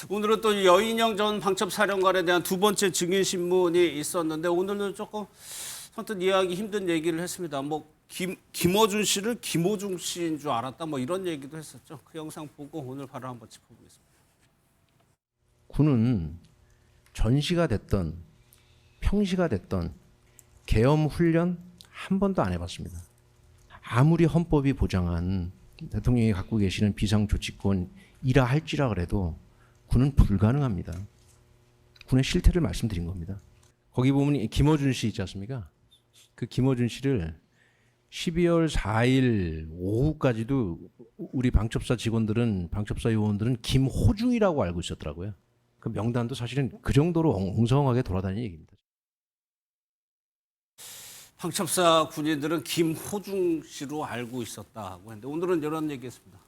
오늘은 또 여인영 전 방첩사령관에 대한 두 번째 증인 신문이 있었는데 오늘은 조금 선뜻 이해하기 힘든 얘기를 했습니다. 뭐 김어준 씨를 김호중 씨인 줄 알았다 뭐 이런 얘기도 했었죠. 그 영상 보고 오늘 바로 한번 짚어보겠습니다. 군은 전시가 됐던 평시가 됐던 계엄 훈련 한 번도 안 해봤습니다. 아무리 헌법이 보장한 대통령이 갖고 계시는 비상조치권이라 할지라 그래도 군은 불가능합니다. 군의 실태를 말씀드린 겁니다. 거기 보면 김어준 씨 있지 않습니까? 그 김어준 씨를 12월 4일 오후까지도 우리 방첩사 직원들은 방첩사 요원들은 김호중이라고 알고 있었더라고요. 그 명단도 사실은 그 정도로 엉성하게 돌아다니는 얘기입니다. 방첩사 군인들은 김호중 씨로 알고 있었다고 했는데 오늘은 이런 얘기했습니다.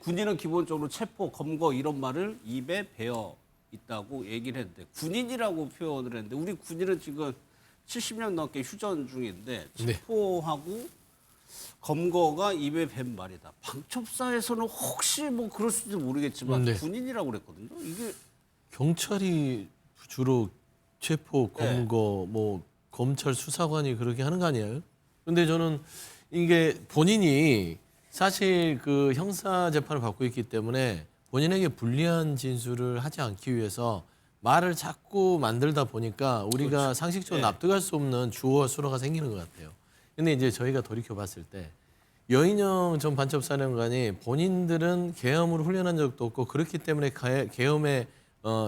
군인은 기본적으로 체포, 검거 이런 말을 입에 배어 있다고 얘기를 했는데 군인이라고 표현을 했는데 우리 군인은 지금 70년 넘게 휴전 중인데 체포하고 검거가 입에 밴 말이다. 방첩사에서는 혹시 뭐 그럴 수도 모르겠지만 군인이라고 그랬거든요. 이게 경찰이 주로 체포, 검거, 뭐 검찰 수사관이 그렇게 하는 거 아니에요? 근데 저는 이게 본인이 사실 그 형사 재판을 받고 있기 때문에 본인에게 불리한 진술을 하지 않기 위해서 말을 자꾸 만들다 보니까 우리가 그렇죠. 상식적으로 납득할 수 없는 주어와 수어가 생기는 것 같아요. 근데 이제 저희가 돌이켜 봤을 때 여인영 전 반첩사령관이 본인들은 계엄으로 훈련한 적도 없고 그렇기 때문에 계엄에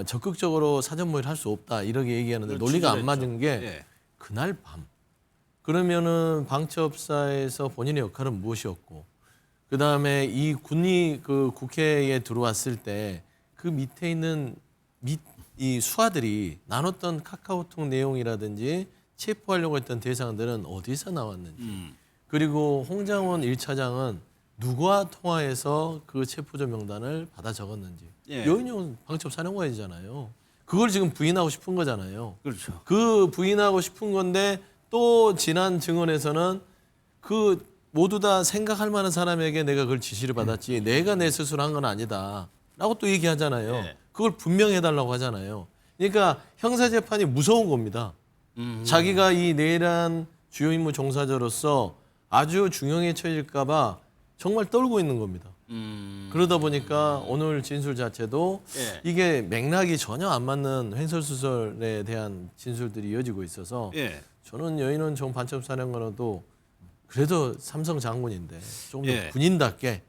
적극적으로 사전 모의를 할 수 없다 이렇게 얘기하는데 논리가 안 맞은 게 그날 밤 그러면은 방첩사에서 본인의 역할은 무엇이었고 그 다음에 이 군이 그 국회에 들어왔을 때 그 밑에 있는 이 수하들이 나눴던 카카오톡 내용이라든지 체포하려고 했던 대상들은 어디서 나왔는지 그리고 홍장원 1차장은 누구와 통화해서 그 체포자 명단을 받아 적었는지 여인용 방첩사령관이잖아요. 그걸 지금 부인하고 싶은 거잖아요. 그렇죠. 그 부인하고 싶은 건데 또 지난 증언에서는 그 모두 다 생각할 만한 사람에게 내가 그걸 지시를 받았지 내가 내 스스로 한 건 아니다 라고 또 얘기하잖아요. 그걸 분명해달라고 하잖아요. 그러니까 형사재판이 무서운 겁니다. 자기가 이 내란 주요 임무 종사자로서 아주 중형에 처해질까 봐 정말 떨고 있는 겁니다. 그러다 보니까 오늘 진술 자체도 이게 맥락이 전혀 안 맞는 횡설수설에 대한 진술들이 이어지고 있어서 저는 여인원 정 반첩사령관도 그래도 삼성 장군인데 좀 더 군인답게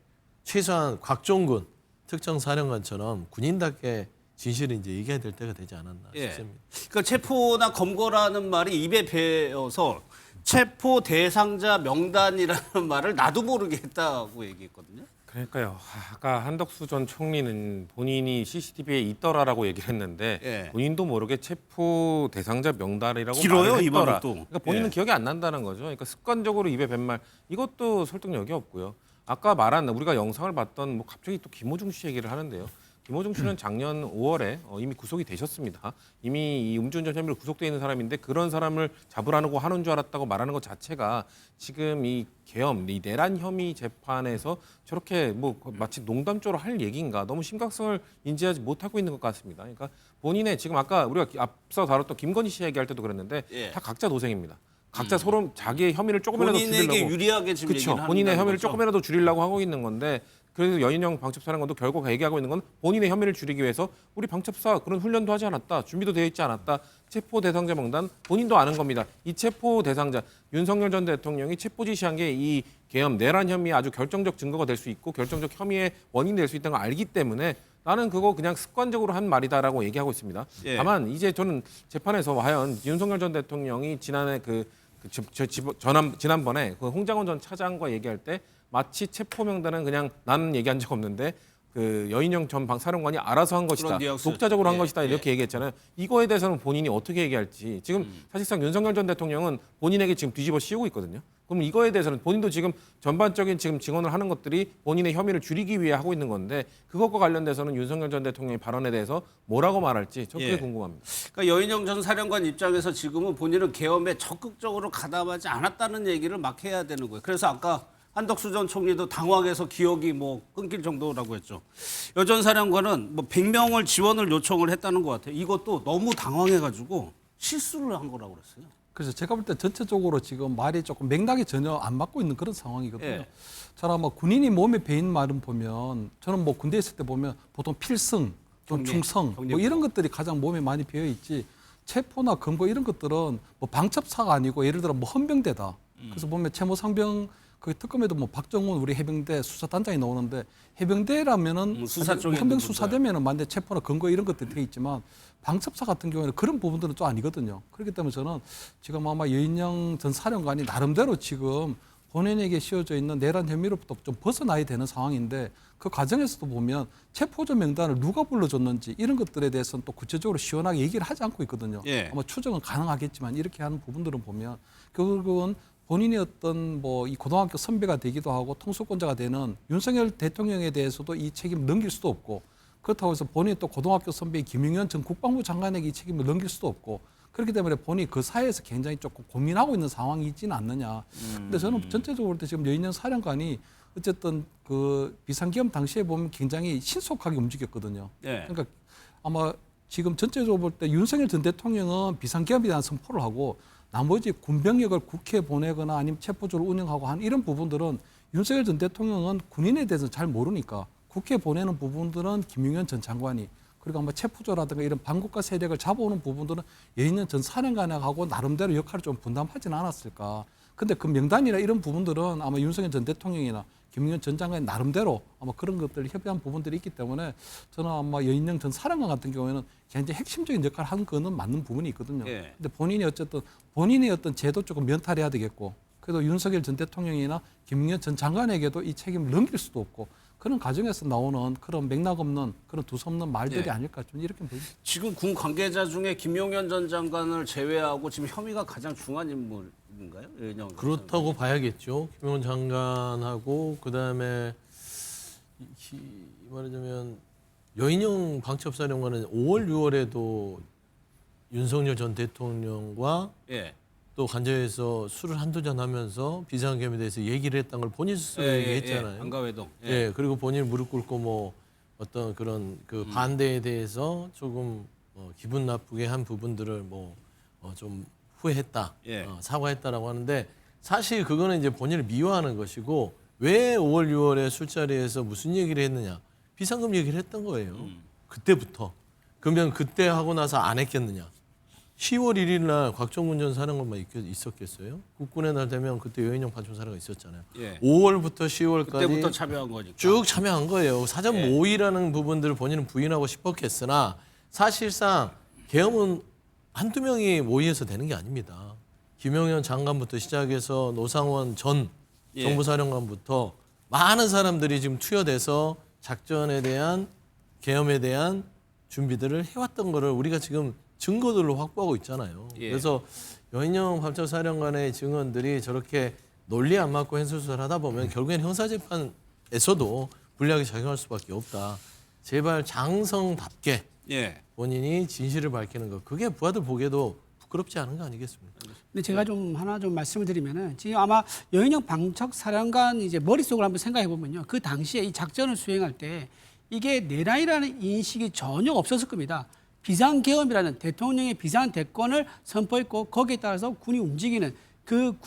최소한 곽종군 특정사령관처럼 군인답게 진실을 이제 얘기해야 될 때가 되지 않았나 싶습니다. 그러니까 체포나 검거라는 말이 입에 배어서 체포 대상자 명단이라는 말을 나도 모르게 했다고 얘기했거든요. 그러니까요. 아까 한덕수 전 총리는 본인이 CCTV에 있더라라고 얘기를 했는데 본인도 모르게 체포 대상자 명단이라고 길어요, 말을 이 했더라. 말은 또. 그러니까 본인은 기억이 안 난다는 거죠. 그러니까 습관적으로 입에 뱉 말 이것도 설득력이 없고요. 아까 말한 우리가 영상을 봤던 뭐 갑자기 또 김호중 씨 얘기를 하는데요. 김호중 씨는 작년 5월에 이미 구속이 되셨습니다. 이미 이 음주운전 혐의로 구속돼 있는 사람인데 그런 사람을 잡으라고 하는 줄 알았다고 말하는 것 자체가 지금 이 계엄, 이 내란 혐의 재판에서 저렇게 뭐 마치 농담조로 할 얘기인가 너무 심각성을 인지하지 못하고 있는 것 같습니다. 그러니까 본인의 지금 아까 우리가 앞서 다뤘던 김건희 씨 얘기할 때도 그랬는데 다 각자 도생입니다. 각자 서로 자기의 혐의를 조금이라도 본인에게 줄이려고 유리하게 지금 그렇죠. 얘기를 본인의 한다는 혐의를 거죠. 조금이라도 줄이려고 하고 있는 건데 그래서 여인영 방첩사령관도 결국 얘기하고 있는 건 본인의 혐의를 줄이기 위해서 우리 방첩사 그런 훈련도 하지 않았다. 준비도 되어 있지 않았다. 체포 대상자 명단 본인도 아는 겁니다. 이 체포 대상자 윤석열 전 대통령이 체포 지시한 게 이 계엄 내란 혐의의 아주 결정적 증거가 될 수 있고 결정적 혐의의 원인이 될 수 있다는 걸 알기 때문에 나는 그거 그냥 습관적으로 한 말이다라고 얘기하고 있습니다. 다만 이제 저는 재판에서 과연 윤석열 전 대통령이 지난해 지난번에 그 홍장원 전 차장과 얘기할 때 마치 체포 명단은 그냥 나는 얘기한 적 없는데 그 여인영 전 방사령관이 알아서 한 것이다. 독자적으로 한 것이다. 이렇게 얘기했잖아요. 이거에 대해서는 본인이 어떻게 얘기할지 지금 사실상 윤석열 전 대통령은 본인에게 지금 뒤집어 씌우고 있거든요. 그럼 이거에 대해서는 본인도 지금 전반적인 지금 증언을 하는 것들이 본인의 혐의를 줄이기 위해 하고 있는 건데 그것과 관련돼서는 윤석열 전 대통령의 발언에 대해서 뭐라고 말할지 저 그게 궁금합니다. 그러니까 여인영 전 사령관 입장에서 지금은 본인은 계엄에 적극적으로 가담하지 않았다는 얘기를 막 해야 되는 거예요. 그래서 아까 한덕수 전 총리도 당황해서 기억이 뭐 끊길 정도라고 했죠. 여 전 사령관은 뭐 100명을 지원을 요청을 했다는 것 같아요. 이것도 너무 당황해가지고 실수를 한 거라고 그랬어요. 그래서 제가 볼 때 전체적으로 지금 말이 조금 맥락이 전혀 안 맞고 있는 그런 상황이거든요. 예. 저는 뭐 군인이 몸에 배인 말은 보면 저는 뭐 군대에 있을 때 보면 보통 필승, 좀 경례, 충성 경례 뭐 이런 것들이 가장 몸에 많이 배어 있지 체포나 검거 이런 것들은 뭐 방첩사가 아니고 예를 들어 뭐 헌병대다. 그래서 보면 채모상병 그 특검에도 뭐 박정훈 우리 해병대 수사단장이 나오는데 해병대라면은 수사 쪽에 헌병 있는 수사되면은 만대 체포나 검거 이런 것들이 돼 있지만 방첩사 같은 경우에는 그런 부분들은 좀 아니거든요. 그렇기 때문에 저는 지금 아마 여인영 전 사령관이 나름대로 지금 본인에게 씌워져 있는 내란 혐의로부터 좀 벗어나야 되는 상황인데 그 과정에서도 보면 체포자 명단을 누가 불러줬는지 이런 것들에 대해서는 또 구체적으로 시원하게 얘기를 하지 않고 있거든요. 예. 아마 추정은 가능하겠지만 이렇게 하는 부분들은 보면 결국은 본인이 어떤 뭐 이 고등학교 선배가 되기도 하고 통수권자가 되는 윤석열 대통령에 대해서도 이 책임을 넘길 수도 없고 그렇다고 해서 본인이 또 고등학교 선배인 김용현 전 국방부 장관에게 이 책임을 넘길 수도 없고 그렇기 때문에 본인이 그 사회에서 굉장히 조금 고민하고 있는 상황이 있지는 않느냐. 근데 저는 전체적으로 볼 때 지금 여인영 사령관이 어쨌든 그 비상계엄 당시에 보면 굉장히 신속하게 움직였거든요. 네. 그러니까 아마 지금 전체적으로 볼 때 윤석열 전 대통령은 비상계엄에 대한 선포를 하고 나머지 군병력을 국회에 보내거나 아니면 체포조를 운영하고 하는 이런 부분들은 윤석열 전 대통령은 군인에 대해서 잘 모르니까 국회에 보내는 부분들은 김용현 전 장관이 그리고 아마 체포조라든가 이런 반국가 세력을 잡아오는 부분들은 여인영 전 사령관하고 나름대로 역할을 좀 분담하지는 않았을까. 근데 그 명단이나 이런 부분들은 아마 윤석열 전 대통령이나 김용현 전 장관이 나름대로 아마 그런 것들을 협의한 부분들이 있기 때문에 저는 아마 여인영 전 사령관 같은 경우에는 굉장히 핵심적인 역할을 한 거는 맞는 부분이 있거든요. 예. 근데 본인이 어쨌든 본인의 어떤 제도 조금 면탈해야 되겠고 그래도 윤석열 전 대통령이나 김용현 전 장관에게도 이 책임을 넘길 수도 없고 그런 과정에서 나오는 그런 맥락 없는 그런 두서없는 말들이 예. 아닐까 좀 이렇게 보입니다. 지금 군 관계자 중에 김용현 전 장관을 제외하고 지금 혐의가 가장 중한 인물인가요? 여인영 그렇다고 봐야겠죠. 김용현 장관하고 그다음에 말하자면 여인영 방첩사령관은 5월, 6월에도 윤석열 전 대통령과 예. 또 간접해서 술을 한두 잔 하면서 비상계엄에 대해서 얘기를 했다는 걸 본인 스스로 얘기했잖아요. 안가회동. 예, 그리고 본인 무릎 꿇고 뭐 어떤 그런 그 반대에 대해서 조금 기분 나쁘게 한 부분들을 뭐 좀 후회했다, 예. 사과했다라고 하는데 사실 그거는 이제 본인을 미화하는 것이고 왜 5월, 6월에 술자리에서 무슨 얘기를 했느냐 비상금 얘기를 했던 거예요. 그때부터 그러면 그때 하고 나서 안 했겠느냐? 10월 1일 날 곽정문 전 사령관만 있었겠어요? 국군의 날 되면 그때 여인영 반청사령가 있었잖아요. 예. 5월부터 10월까지 그때부터 참여한 거니까. 쭉 참여한 거예요. 사전 모의라는 부분들을 본인은 부인하고 싶었겠으나 사실상 계엄은 한두 명이 모의해서 되는 게 아닙니다. 김용현 장관부터 시작해서 노상원 전 예. 정부사령관부터 많은 사람들이 지금 투여돼서 작전에 대한 계엄에 대한 준비들을 해왔던 거를 우리가 지금 증거들로 확보하고 있잖아요. 예. 그래서 여인영 방첩사령관의 증언들이 저렇게 논리 안 맞고 횡설수설 하다 보면 결국엔 형사재판에서도 불리하게 작용할 수밖에 없다. 제발 장성답게 예. 본인이 진실을 밝히는 것. 그게 부하들 보기에도 부끄럽지 않은 거 아니겠습니까? 근데 제가 좀 하나 좀 말씀을 드리면은 지금 아마 여인영 방첩사령관 이제 머릿속을 한번 생각해 보면요. 그 당시에 이 작전을 수행할 때 이게 내란이라는 인식이 전혀 없었을 겁니다. 비상계엄이라는 대통령의 비상대권을 선포했고 거기에 따라서 군이 움직이는 그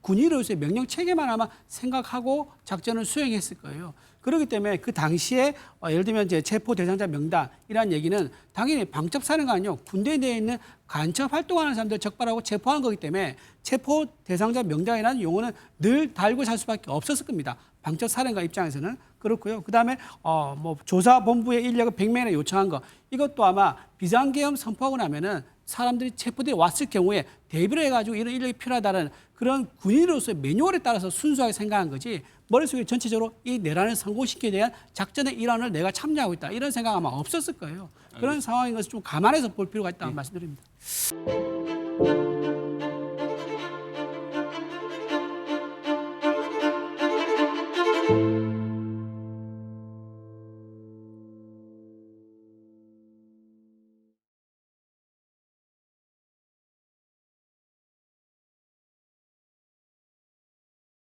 군의로서의 명령 체계만 아마 생각하고 작전을 수행했을 거예요. 그렇기 때문에 그 당시에 예를 들면 이제 체포 대상자 명단이라는 얘기는 당연히 방첩사령관이요 군대 내에 있는 간첩 활동하는 사람들 적발하고 체포한 거기 때문에 체포 대상자 명단이라는 용어는 늘 달고 살 수밖에 없었을 겁니다. 방첩사령관 입장에서는 그렇고요. 그다음에 뭐 조사본부의 인력을 100명이나 요청한 거 이것도 아마 비상계엄 선포하고 나면은 사람들이 체포돼 왔을 경우에 대비를 해가지고 이런 인력이 필요하다는 그런 군인으로서의 매뉴얼에 따라서 순수하게 생각한 거지 머릿속에 전체적으로 이 내란을 성공시키기 위한 작전의 일환을 내가 참여하고 있다 이런 생각 아마 없었을 거예요. 그런 상황인 것을 좀 감안해서 볼 필요가 있다고 말씀드립니다.